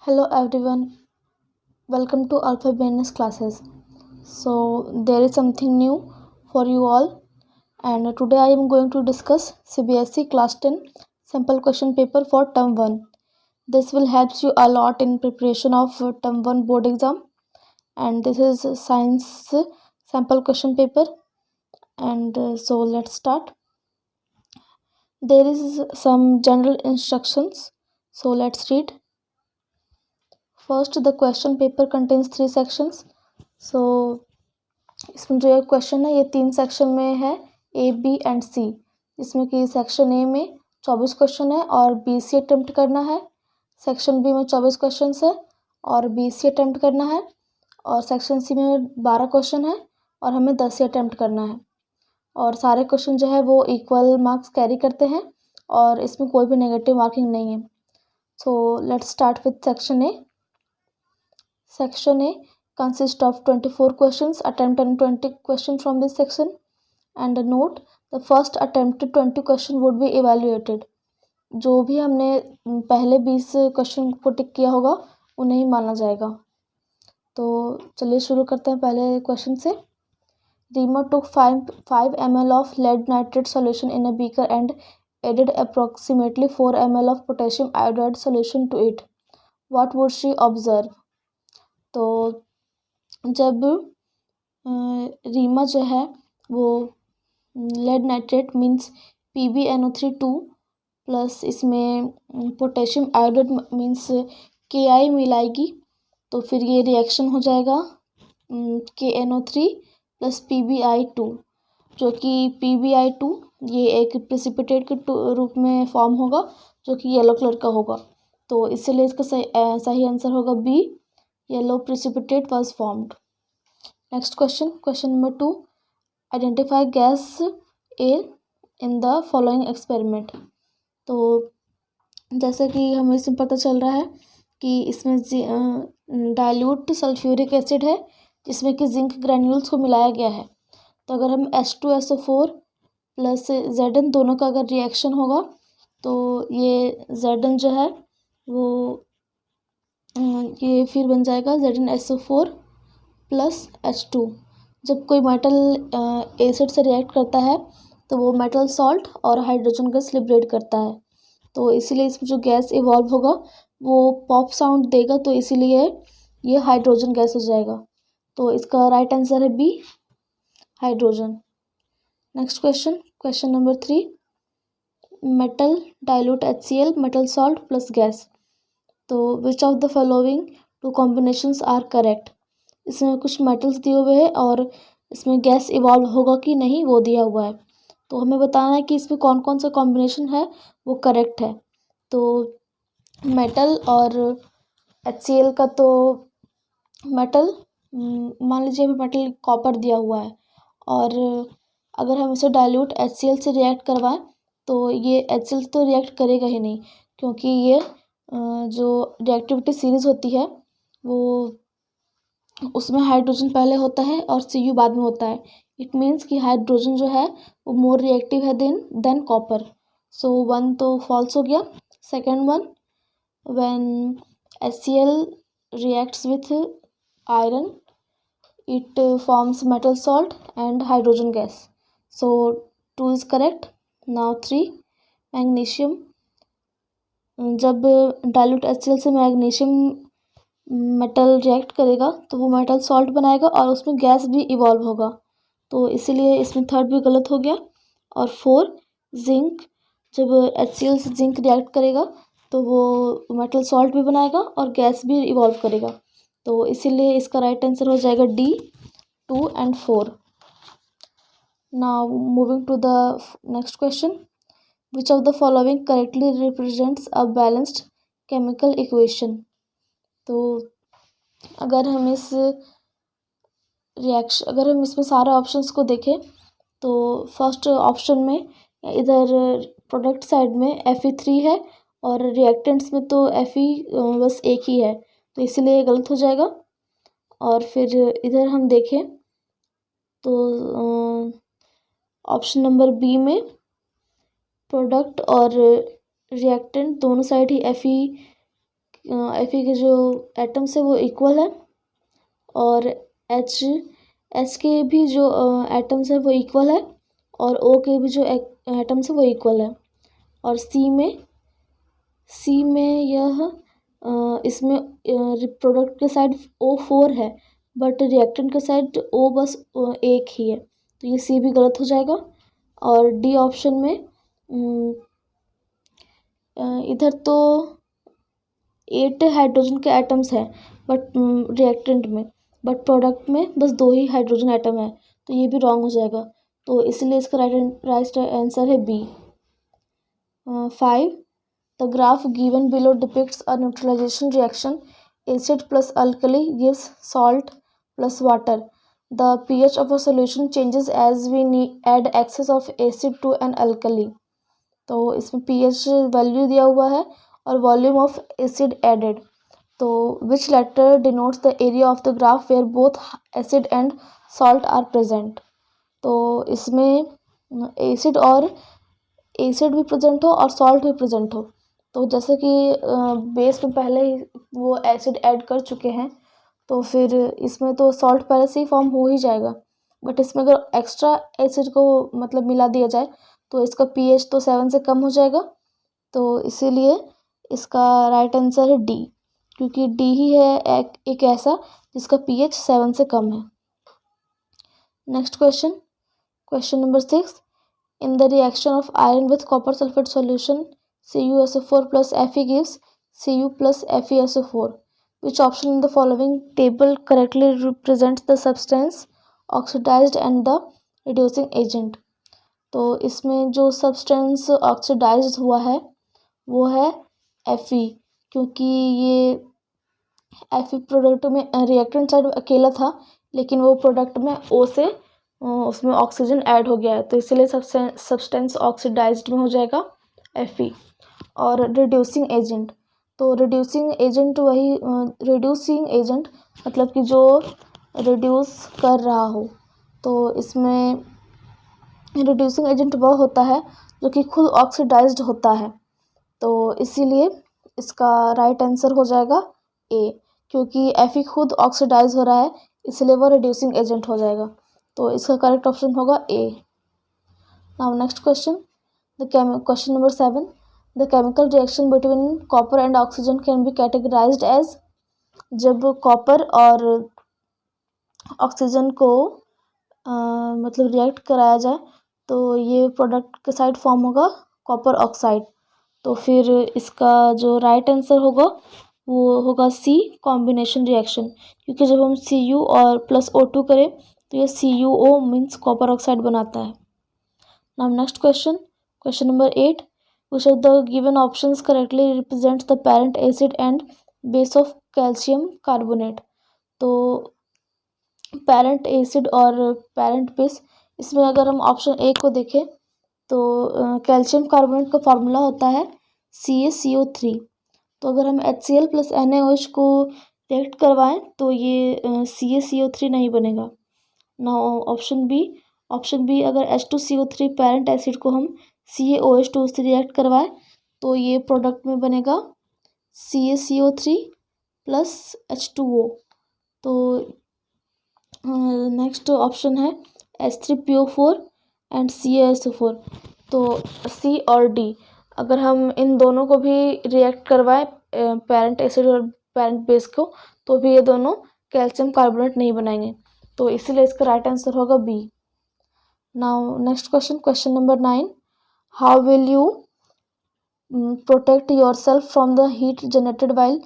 Hello everyone, welcome to Alpha Business classes. So there is something new for you all, and today I am going to discuss CBSE Class 10 sample question paper for Term 1. This will help you a lot in preparation of Term 1 board exam, and this is science sample question paper. And so let's start. There is some general instructions, so let's read. First, the question paper contains 3 sections. So इसमें जो question है ये 3 section में है, A B and सी। इसमें कि section A में 24 question है और 20 ही अटेम्प्ट करना है। सेक्शन बी में 24 क्वेश्चन है और 20 ही अटेम्प्ट करना है। और सेक्शन सी में 12 क्वेश्चन है और हमें 10 ही अटेम्प्ट करना है। और सारे क्वेश्चन जो है वो इक्वल मार्क्स कैरी करते हैं और इसमें कोई भी नेगेटिव मार्किंग नहीं है। So let's start with section A. Section A consists of 24 questions. Attempt 20 questions from this section. And note, the first attempted 20 question would be evaluated. जो भी हमने पहले 20 क्वेश्चन को टिक किया होगा उन्हें ही माना जाएगा। तो चलिए शुरू करते हैं पहले क्वेश्चन से। Rima took 5 ml of lead nitrate solution in a beaker and added approximately 4 ml of potassium iodide solution to it. What would she observe? तो जब रीमा जो है वो lead nitrate means PbNO3 plus इसमें पोटेशियम आयोडाइड मीन्स KI मिलाएगी तो फिर ये रिएक्शन हो जाएगा KNO3 प्लस PbI2, जो कि PbI2 ये एक प्रेसिपिटेट के रूप में फॉर्म होगा जो कि येलो कलर का होगा। तो इसीलिए इसका सही आंसर होगा B, yellow precipitate was formed. Next question number 2. Identify gas air in the following experiment. तो जैसा कि हमें इसमें पता चल रहा है कि इसमें डाइल्यूट सल्फ्यूरिक एसिड है जिसमें कि जिंक ग्रैन्यूल्स को मिलाया गया है। तो अगर हम H2SO4 प्लस Zn दोनों का अगर रिएक्शन होगा तो ये Zn जो है वो ये फिर बन जाएगा ZnSO4 प्लस H2। जब कोई मेटल एसिड से रिएक्ट करता है तो वो मेटल सॉल्ट और हाइड्रोजन गैस लिबरेट करता है। तो इसीलिए इसमें जो गैस इवॉल्व होगा वो पॉप साउंड देगा, तो इसीलिए ये हाइड्रोजन गैस हो जाएगा। तो इसका राइट आंसर है B, hydrogen. Next question number 3। Metal dilute HCl metal salt plus gas. तो which of the following 2 combinations are correct. इसमें कुछ मेटल्स दिए हुए हैं और इसमें गैस इवॉल्व होगा कि नहीं वो दिया हुआ है। तो हमें बताना है कि इसमें कौन कौन सा कॉम्बिनेशन है वो करेक्ट है। तो मेटल और HCl का तो मेटल मान लीजिए मेटल कॉपर दिया हुआ है और अगर हम इसे डाइल्यूट HCl से रिएक्ट करवाएं तो ये HCl तो रिएक्ट करेगा ही नहीं, क्योंकि ये जो रिएक्टिविटी सीरीज़ होती है वो उसमें हाइड्रोजन पहले होता है और Cu बाद में होता है। इट मीन्स कि हाइड्रोजन जो है वो मोर रिएक्टिव है देन कॉपर। सो 1 तो फॉल्स हो गया। Second one, when HCl reacts with iron it forms metal salt and hydrogen gas. So 2 is correct. Now 3, magnesium. जब डाइल्यूट HCl से मैग्नीशियम मेटल रिएक्ट करेगा तो वो मेटल सॉल्ट बनाएगा और उसमें गैस भी इवॉल्व होगा, तो इसीलिए इसमें थर्ड भी गलत हो गया। और 4, जिंक। जब HCl से जिंक रिएक्ट करेगा तो वो मेटल सॉल्ट भी बनाएगा और गैस भी इवॉल्व करेगा, तो इसीलिए इसका राइट आंसर हो जाएगा D, 2 and 4। Now moving to the next question. Which of the following correctly represents a balanced chemical equation? तो अगर हम इसमें सारे ऑप्शंस को देखें तो फर्स्ट ऑप्शन में इधर प्रोडक्ट साइड में Fe3 है और रिएक्टेंट्स में तो Fe बस एक ही है, तो इसीलिए गलत हो जाएगा। और फिर इधर हम देखें तो ऑप्शन नंबर बी में प्रोडक्ट और रिएक्टेंट दोनों साइड ही Fe Fe के जो एटम्स है वो इक्वल है, और H के भी जो एटम्स है वो इक्वल है, और O के भी जो एटम्स है वो इक्वल है। और C में यह इसमें प्रोडक्ट के साइड O4 है, बट रिएक्टेंट के साइड O बस एक ही है, तो ये C भी गलत हो जाएगा। और D ऑप्शन में इधर तो 8 हाइड्रोजन के एटम्स हैं बट रिएक्टेंट में, बट प्रोडक्ट में बस 2 ही हाइड्रोजन एटम है, तो ये भी रॉन्ग हो जाएगा। तो इसलिए इसका राइट आंसर है B. 5. The graph given below depicts a neutralization reaction. Acid plus alkali gives salt plus water. The pH of a solution changes as we add excess of acid to an alkali. तो इसमें pH value दिया हुआ है और volume of acid added. तो which letter denotes the area of the graph where both acid and salt are present. तो इसमें acid भी प्रेजेंट हो और सॉल्ट भी प्रेजेंट हो। तो जैसे कि बेस में पहले ही वो एसिड ऐड कर चुके हैं, तो फिर इसमें तो सॉल्ट पहले से ही फॉर्म हो ही जाएगा, बट इसमें अगर एक्स्ट्रा एसिड को मतलब मिला दिया जाए तो इसका पीएच तो 7 से कम हो जाएगा। तो इसीलिए इसका राइट आंसर है डी, क्योंकि डी ही है एक ऐसा जिसका पीएच 7 से कम है। Next question number 6. In the reaction of iron with copper sulfate solution, CuSO4 plus Fe gives Cu plus FeSO4. Which option in the following table correctly represents the substance oxidized and the reducing agent? तो इसमें जो substance oxidise हुआ है वो है Fe, क्योंकि ये Fe product में रिएक्टेंट साइड अकेला था, लेकिन वो प्रोडक्ट में O से उसमें ऑक्सीजन ऐड हो गया है, तो इसलिए सब्सटेंस ऑक्सीडाइज्ड में हो जाएगा Fe। और रिड्यूसिंग एजेंट, तो रिड्यूसिंग एजेंट मतलब कि जो रिड्यूस कर रहा हो, तो इसमें रिड्यूसिंग एजेंट वह होता है जो कि खुद ऑक्सीडाइज्ड होता है, तो इसीलिए इसका राइट आंसर हो जाएगा ए, क्योंकि Fe खुद ऑक्सीडाइज हो रहा है, इसलिए वह रिड्यूसिंग एजेंट हो जाएगा। तो इसका करेक्ट ऑप्शन होगा A. Now next question number 7. The chemical reaction between copper and oxygen can be categorised as. जब कॉपर और ऑक्सीजन को मतलब रिएक्ट कराया जाए तो ये प्रोडक्ट के साइड फॉर्म होगा कॉपर ऑक्साइड, तो फिर इसका जो राइट आंसर होगा वो होगा सी, कॉम्बिनेशन रिएक्शन, क्योंकि जब हम Cu और प्लस O2 करें तो ये CuO मीन्स कॉपर ऑक्साइड बनाता है। Now next question number 8. Which of the given options correctly represents the parent acid and base of calcium carbonate. तो पेरेंट एसिड और पेरेंट बेस, इसमें अगर हम ऑप्शन ए को देखें तो कैल्शियम कार्बोनेट का फार्मूला होता है CaCO3। तो अगर हम HCl प्लस NaOH को रिएक्ट करवाएं तो ये CaCO3 नहीं बनेगा। ना ऑप्शन बी अगर H2CO3 पेरेंट एसिड को हम CaOH2 से रिएक्ट करवाएं तो ये प्रोडक्ट में बनेगा CaCO3 प्लस H2O। तो नेक्स्ट ऑप्शन है H3PO4 एंड CaSO4। तो सी और डी, अगर हम इन दोनों को भी रिएक्ट करवाएं पेरेंट एसिड और पेरेंट बेस को, तो भी ये दोनों कैल्शियम कार्बोनेट नहीं बनाएंगे, तो इसीलिए इसका राइट आंसर होगा B. Now next question number 9. How will you protect yourself from the heat generated while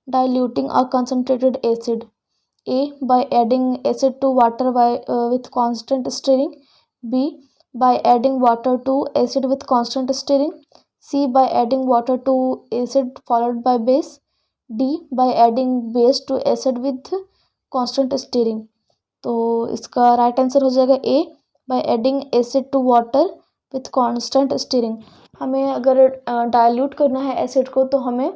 diluting a concentrated acid? A. By adding acid to water with constant stirring. B. By adding water to acid with constant stirring. C. By adding water to acid followed by base. D. By adding base to acid with constant stirring. तो इसका right answer हो जाएगा A, by adding acid to water with constant stirring. हमें अगर dilute करना है acid को तो हमें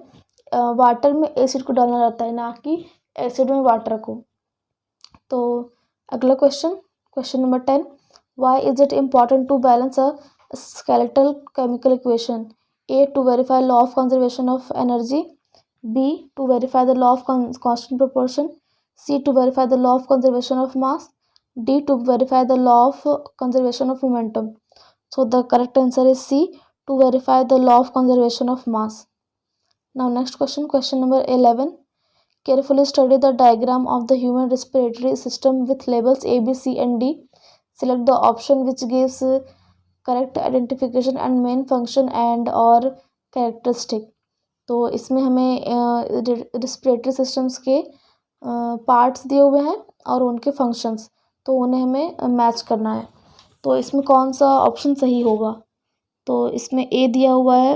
वाटर में एसिड को डालना रहता है, ना कि एसिड में वाटर को। तो अगला question number 10. Why is it important to balance a skeletal chemical equation? A. To verify law of conservation of energy. B. To verify the law of constant proportion. C. To verify the law of conservation of mass. D. To verify the law of conservation of momentum. So the correct answer is C. To verify the law of conservation of mass. Now next question, question number 11. Carefully study the diagram of the human respiratory system with labels A, B, C and D. Select the option which gives correct identification and main function and or characteristic. तो इसमें हमें respiratory systems के parts दिए हुए हैं और उनके functions, तो उन्हें हमें मैच करना है। तो इसमें कौन सा ऑप्शन सही होगा? तो इसमें ए दिया हुआ है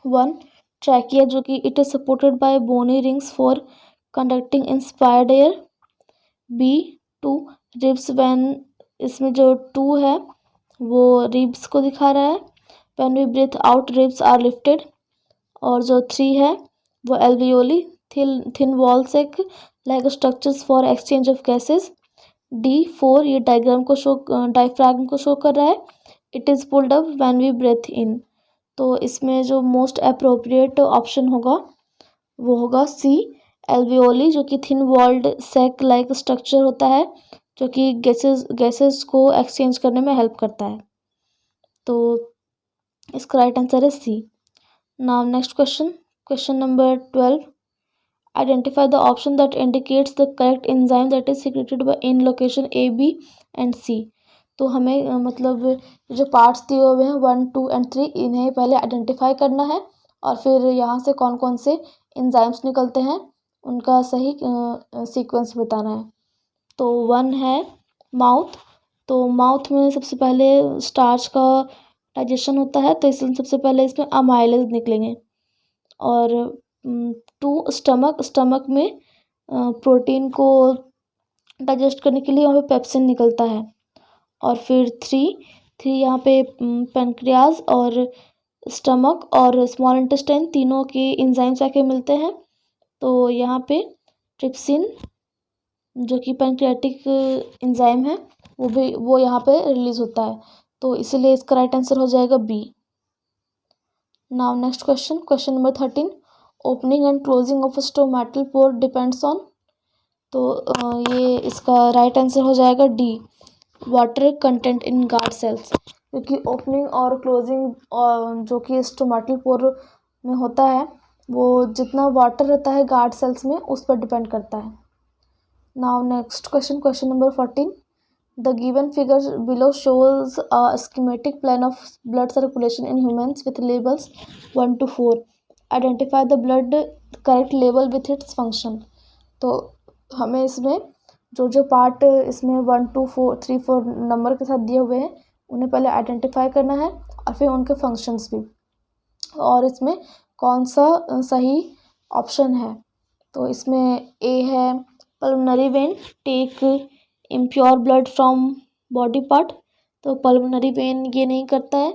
1 ट्रैकिया, जो कि it is supported by bony rings for conducting inspired air. B 2 ribs, when इसमें जो 2 है वो रिब्स को दिखा रहा है। When we breathe out ribs are lifted. और जो 3 है वो alveoli, thin walls sac like structures for exchange of gases. D 4 ये डायफ्राग्म को शो कर रहा है। It is pulled up when we breathe in. तो इसमें जो मोस्ट अप्रोप्रिएट ऑप्शन होगा वो होगा C एल्वियोली, जो कि thin walled sac like structure होता है जो कि गैसेस को एक्सचेंज करने में हेल्प करता है। तो इसका राइट आंसर है C। Now next question, question number 12. Identify the option that indicates the correct enzyme that is secreted in location A, B and C. तो हमें मतलब जो पार्ट्स दिए हुए हैं 1, 2 and 3 इन्हें पहले आइडेंटिफाई करना है और फिर यहाँ से कौन कौन से एंजाइम्स निकलते हैं उनका सही सीक्वेंस बताना है। तो 1 है माउथ, तो माउथ में सबसे पहले स्टार्च का डाइजेशन होता है, तो इसमें सबसे पहले इसमें अमाइलेज निकलेंगे। और 2 स्टमक में प्रोटीन को डाइजेस्ट करने के लिए वहाँ पे पेप्सिन निकलता है। और फिर 3 यहाँ पे पेनक्रियाज और स्टमक और स्मॉल इंटेस्टाइन तीनों के एंजाइम्स आके मिलते हैं, तो यहाँ पे ट्रिप्सिन जो कि पैंक्रियाटिक एंजाइम है वो यहाँ पे रिलीज होता है, तो इसीलिए इसका राइट आंसर हो जाएगा B. Now next question, question number 13. Opening and closing of stomatal pore depends on. तो ये इसका राइट आंसर हो जाएगा D water content in guard cells, क्योंकि ओपनिंग और क्लोजिंग जो कि स्टोमेटल पोर में होता है वो जितना वाटर रहता है गार्ड सेल्स में उस पर डिपेंड करता है। Now next question, question number 14. The given figure below shows a schematic plan of blood circulation in humans with labels 1 to 4. Identify the blood correct label with its function. तो हमें इसमें जो part इसमें 1, 2, 3, 4 number के साथ दिए हुए हैं उन्हें पहले आइडेंटिफाई करना है और फिर उनके फंक्शंस भी, और इसमें कौन सा सही ऑप्शन है। तो इसमें ए है pulmonary vein take impure blood from body part. तो पल्मोनरी वेन ये नहीं करता है,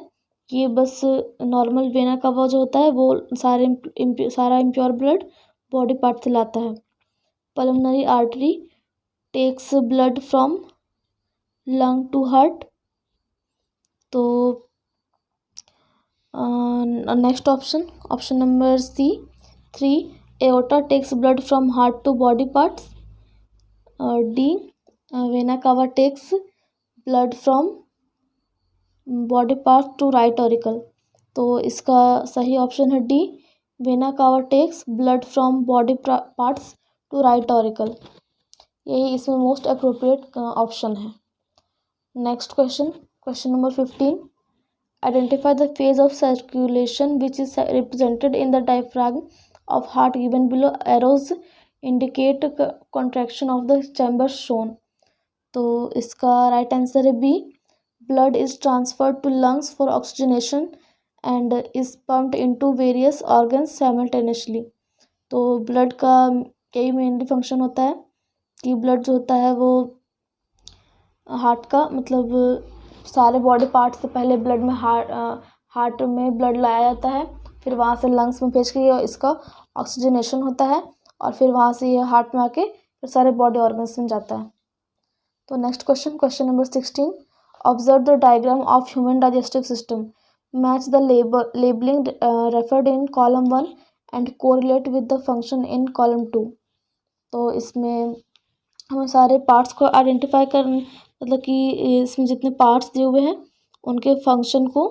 ये बस नॉर्मल वेना का वो जो होता है वो सारा इम्प्योर ब्लड बॉडी पार्ट से लाता है। Pulmonary artery takes blood from lung to heart. तो next option number C 3 aorta takes blood from heart to body parts. और D vena cava takes blood from body part to right auricle. तो इसका सही option है D vena cava takes blood from body parts to right auricle, यही इसमें most appropriate option है। Next question, question number 15. Identify the phase of circulation which is represented in the diaphragm of heart given below arrows indicate contraction of the chamber shown. तो इसका right answer है B blood is transferred to lungs for oxygenation and is pumped into various organs simultaneously. तो blood का यही mainly function होता है कि blood जो होता है वो हार्ट का मतलब सारे बॉडी पार्ट से पहले ब्लड में हार्ट में ब्लड लाया जाता है, फिर वहाँ से लंग्स में भेज के इसका ऑक्सीजनेशन होता है और फिर वहाँ से ये हार्ट में आके फिर सारे बॉडी ऑर्गन्स में जाता है। तो next question, question number 16. Observe the diagram of human digestive system, match the labelling referred in column 1 and correlate with the function in column 2। तो इसमें हमें सारे पार्ट्स को आइडेंटिफाई कर, मतलब कि इसमें जितने पार्ट्स दिए हुए हैं उनके फंक्शन को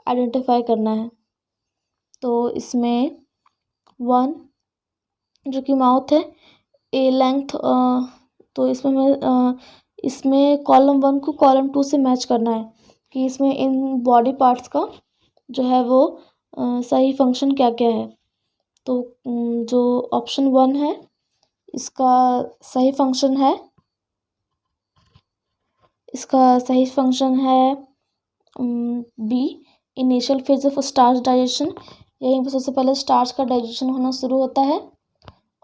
आइडेंटिफाई करना है। तो इसमें 1 जो कि माउथ है, ए लेंथ, तो इसमें कॉलम 1 को कॉलम 2 से मैच करना है कि इसमें इन बॉडी पार्ट्स का जो है वो सही फंक्शन क्या क्या है। तो जो ऑप्शन 1 है इसका सही फंक्शन है B, initial phase of starch digestion. यहीं पर सबसे पहले स्टार्च का डाइजेशन होना शुरू होता है।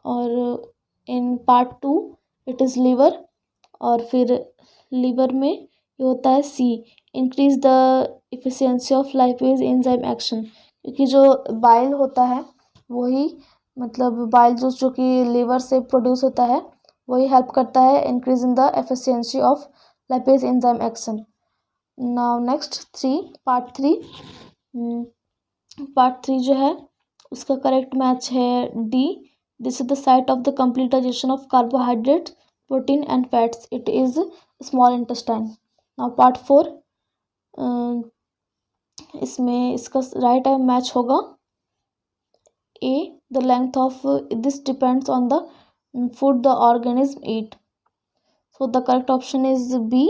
और in part 2 it is liver, और फिर लीवर में ये होता है C, increase the efficiency of lipase enzyme action. क्योंकि जो बाइल होता है वही, मतलब बाइल जूस जो कि लीवर से प्रोड्यूस होता है वही हेल्प करता है increase in the efficiency of lipase enzyme action. Now next part three जो है उसका करेक्ट मैच है D, this is the site of the complete digestion of carbohydrate, protein and fats, it is small intestine. Now part 4, इसमें इसका right time match होगा A, the length of this depends on the food the organism eat, so the correct option is B.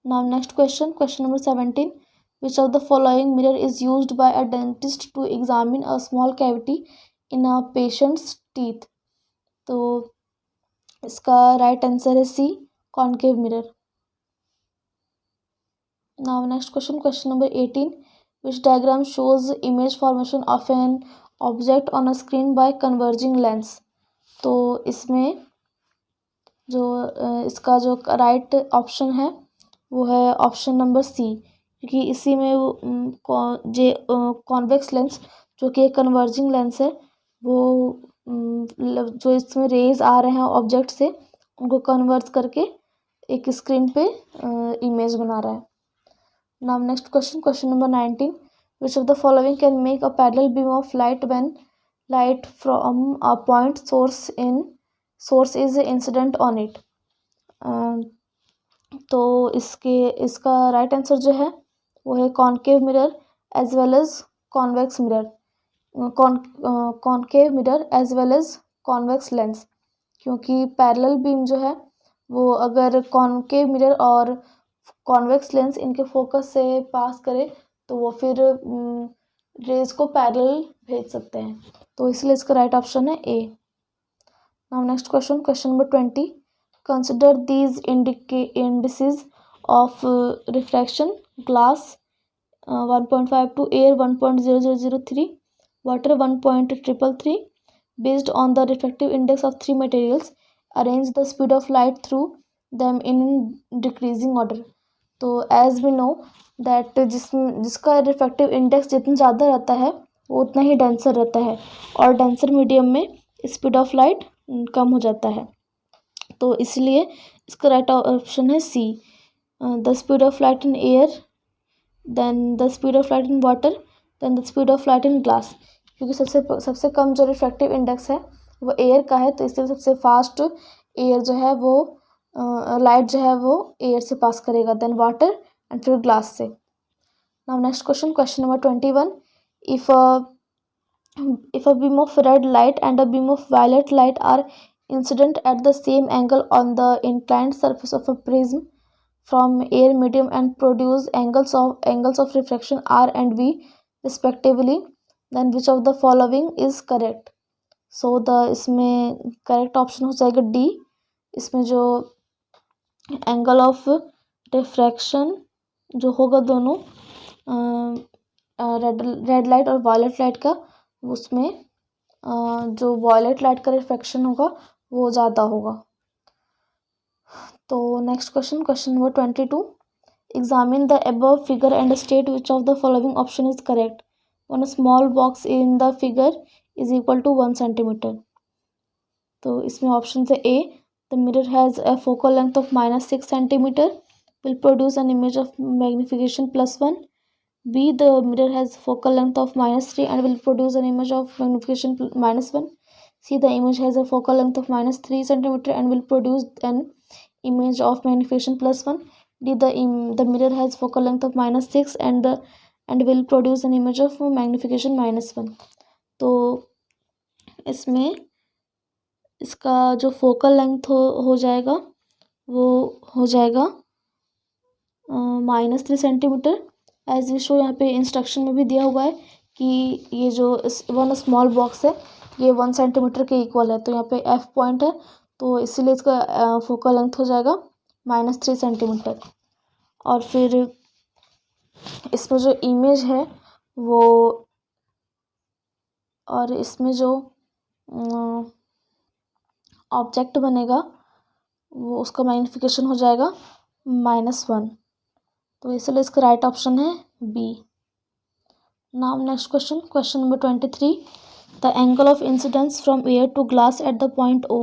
Now next question number 17, which of the following mirror is used by a dentist to examine a small cavity in a patient's teeth? तो इसका right answer है C, concave mirror. Now next question number 18, which diagram shows image formation of an object on a screen by converging lens? तो इसमें जो इसका जो right option है वो है ऑप्शन नंबर सी, क्योंकि इसी में कॉन्वेक्स लेंस जो कि एक कन्वर्जिंग लेंस है वो जो इसमें रेज आ रहे हैं ऑब्जेक्ट से उनको कन्वर्ज करके एक स्क्रीन पे इमेज बना रहा है। Now next question number 19, which of the following can make a parallel beam of light when light from a point source is incident on it? तो इसका राइट आंसर जो है वो है concave mirror as well as convex mirror, concave mirror as well as convex lens. क्योंकि parallel beam जो है वो अगर कॉनकेव मिरर और कॉन्वेक्स लेंस इनके फोकस से पास करे तो वो फिर रेज को पैरेलल भेज सकते हैं, तो इसलिए इसका राइट ऑप्शन है A. Now next question number 20, consider these indices of refraction: glass 1.5 to air 1.0003, water 1.333. Based on the refractive index of three materials, arrange the speed of light through them in decreasing order. तो as we know that जिसका refractive index जितना ज़्यादा रहता है वो उतना ही denser रहता है, और डेंसर मीडियम में स्पीड ऑफ लाइट कम हो जाता है, तो इसलिए इसका राइट ऑप्शन है C, the speed of light in air, then the speed of light in water, then the speed of light in glass. क्योंकि सबसे कम जो रिफ्रैक्टिव इंडेक्स है वो एयर का है, तो इसलिए सबसे फास्ट एयर जो है वो लाइट जो है वो एयर से पास करेगा, देन वाटर एंड फिर ग्लास से। Now next question number 21, if a beam of red light and a beam of violet light are incident at the same angle on the inclined surface of a prism from air medium and produce angles of refraction R and V respectively, then which of the following is correct? So इसमें correct option हो जाएगा D, इसमें जो angle of refraction जो होगा दोनों red light और violet light का, उसमें जो वायलेट लाइट का रिफ्रैक्शन होगा वो ज़्यादा होगा। तो next question number 22, examine the above figure and state which of the following option is correct. One small box in the figure is equal to 1 centimetre. तो इसमें ऑप्शन है A, the mirror has a focal length of -6 centimetre, will produce an image of magnification +1। B, the mirror has focal length of -3 and will produce an image of magnification -1. C, the image has a focal length of -3 cm and will produce an image of magnification +1. D, the mirror has focal length of -6 and will produce an image of magnification -1. तो इसमें इसका जो focal length हो जाएगा वो हो जाएगा -3 centimetre. As you show यहाँ पे इंस्ट्रक्शन में भी दिया हुआ है कि ये जो वन स्मॉल बॉक्स है ये 1 सेंटीमीटर के इक्वल है, तो यहाँ पे F पॉइंट है तो इसीलिए इसका फोकल लेंथ हो जाएगा -3 सेंटीमीटर। और फिर इसमें जो इमेज है वो, और इसमें जो ऑब्जेक्ट बनेगा वो उसका मैग्निफिकेशन हो जाएगा -1, तो इसलिए इसका राइट ऑप्शन है B. Now next question number 23, the angle of incidence from air to glass at the point O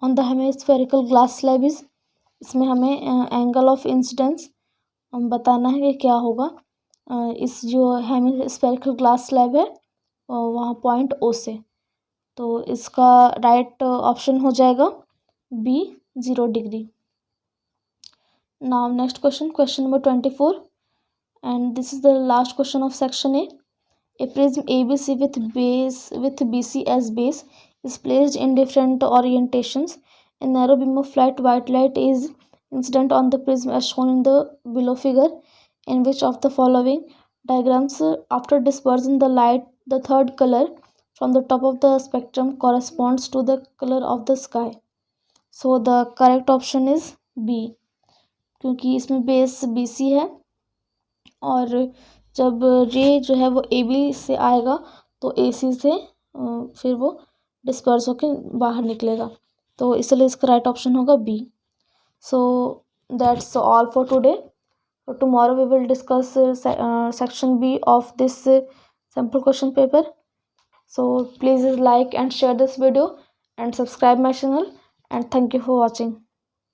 on the hemispherical glass slab is. इसमें हमें एंगल ऑफ इंसिडेंस बताना है कि क्या होगा इस जो हेमिस्फेरिकल ग्लास स्लैब है वहाँ पॉइंट O से, तो इसका राइट ऑप्शन हो जाएगा बी 0 डिग्री। Now next question number 24, and this is the last question of section A. A prism ABC with BC as base is placed in different orientations. A narrow beam of white light is incident on the prism as shown in the below figure. In which of the following diagrams, after dispersion the light, the third color from the top of the spectrum corresponds to the color of the sky? So the correct option is B, क्योंकि इसमें base BC है और जब रे जो है वो AB से आएगा तो AC से फिर वो डिस्पर्स होकर बाहर निकलेगा, तो इसलिए इसका राइट ऑप्शन होगा B. So that's all for today. Tomorrow we will discuss section B of this sample question paper. So please like and share this video and subscribe my channel, and thank you for watching.